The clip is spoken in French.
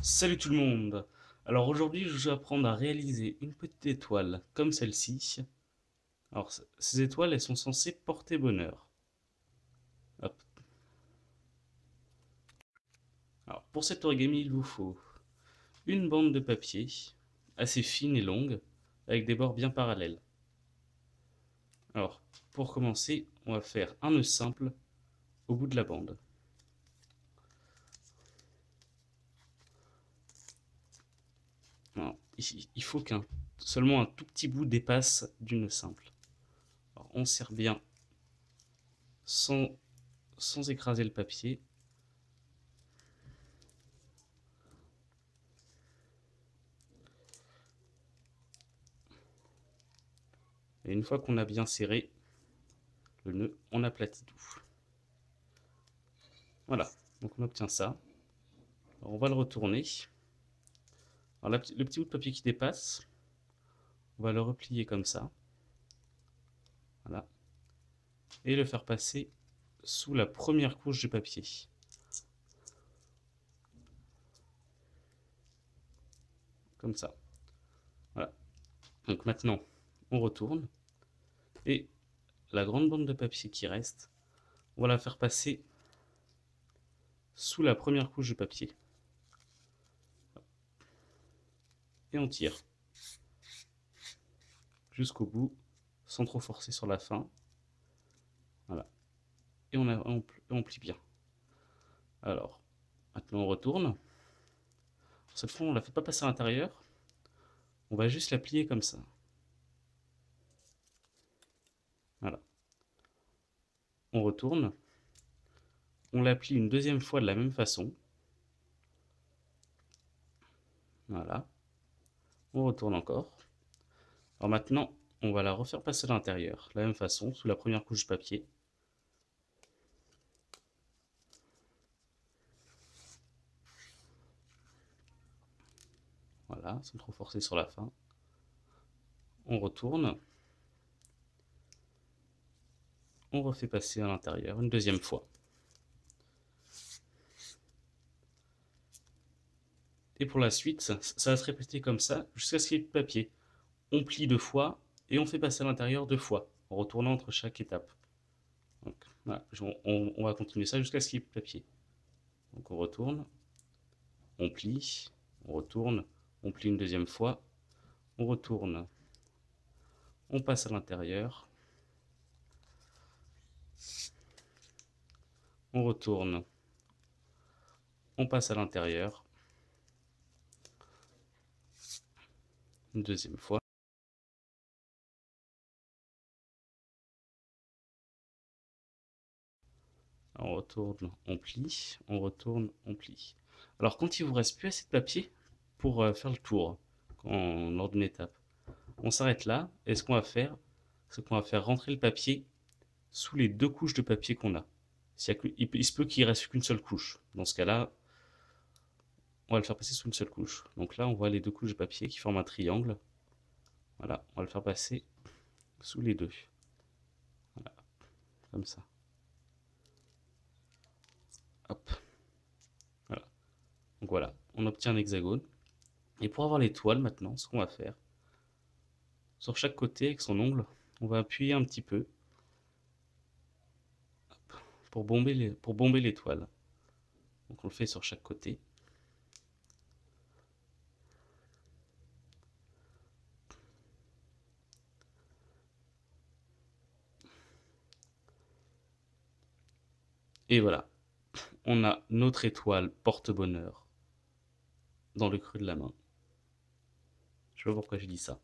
Salut tout le monde! Alors aujourd'hui, je vais apprendre à réaliser une petite étoile comme celle-ci. Alors ces étoiles, elles sont censées porter bonheur. Hop. Alors pour cet origami, il vous faut une bande de papier assez fine et longue avec des bords bien parallèles. Alors pour commencer, on va faire un nœud simple au bout de la bande. Alors, il faut seulement un tout petit bout dépasse du nœud simple. Alors, on serre bien sans écraser le papier. Et une fois qu'on a bien serré le nœud, on aplatit tout. Voilà, donc on obtient ça. Alors on va le retourner. Alors le petit bout de papier qui dépasse, on va le replier comme ça. Voilà. Et le faire passer sous la première couche de papier. Comme ça. Voilà. Donc maintenant, on retourne. Et la grande bande de papier qui reste, on va la faire passer sous la première couche de papier. Et on tire jusqu'au bout, sans trop forcer sur la fin. Voilà. Et on plie bien. Alors, maintenant on retourne. Cette fois, on ne la fait pas passer à l'intérieur. On va juste la plier comme ça. Voilà. On retourne. On la plie une deuxième fois de la même façon. Voilà. On retourne encore. Alors maintenant, on va la refaire passer à l'intérieur, de la même façon, sous la première couche de papier. Voilà, sans trop forcer sur la fin. On retourne. On refait passer à l'intérieur une deuxième fois. Et pour la suite, ça va se répéter comme ça jusqu'à ce qu'il y ait plus de papier. On plie deux fois et on fait passer à l'intérieur deux fois, en retournant entre chaque étape. Donc, voilà, on va continuer ça jusqu'à ce qu'il y ait plus de papier. Donc on retourne, on plie, on retourne, on plie une deuxième fois, on retourne, on passe à l'intérieur, on retourne, on passe à l'intérieur, une deuxième fois, on retourne, on plie, on retourne, on plie. Alors quand il vous reste plus assez de papier pour faire le tour, lors d'une étape, on s'arrête là, et ce qu'on va faire, c'est qu'on va faire rentrer le papier sous les deux couches de papier qu'on a. Il se peut qu'il reste qu'une seule couche. Dans ce cas-là, on va le faire passer sous une seule couche. Donc là, on voit les deux couches de papier qui forment un triangle. Voilà, on va le faire passer sous les deux. Voilà, comme ça. Hop. Voilà. Donc voilà, on obtient un hexagone. Et pour avoir l'étoile maintenant, ce qu'on va faire, sur chaque côté avec son ongle, on va appuyer un petit peu pour bomber l'étoile. Donc on le fait sur chaque côté. Et voilà, on a notre étoile porte-bonheur dans le creux de la main. Je sais pas pourquoi j'ai dit ça.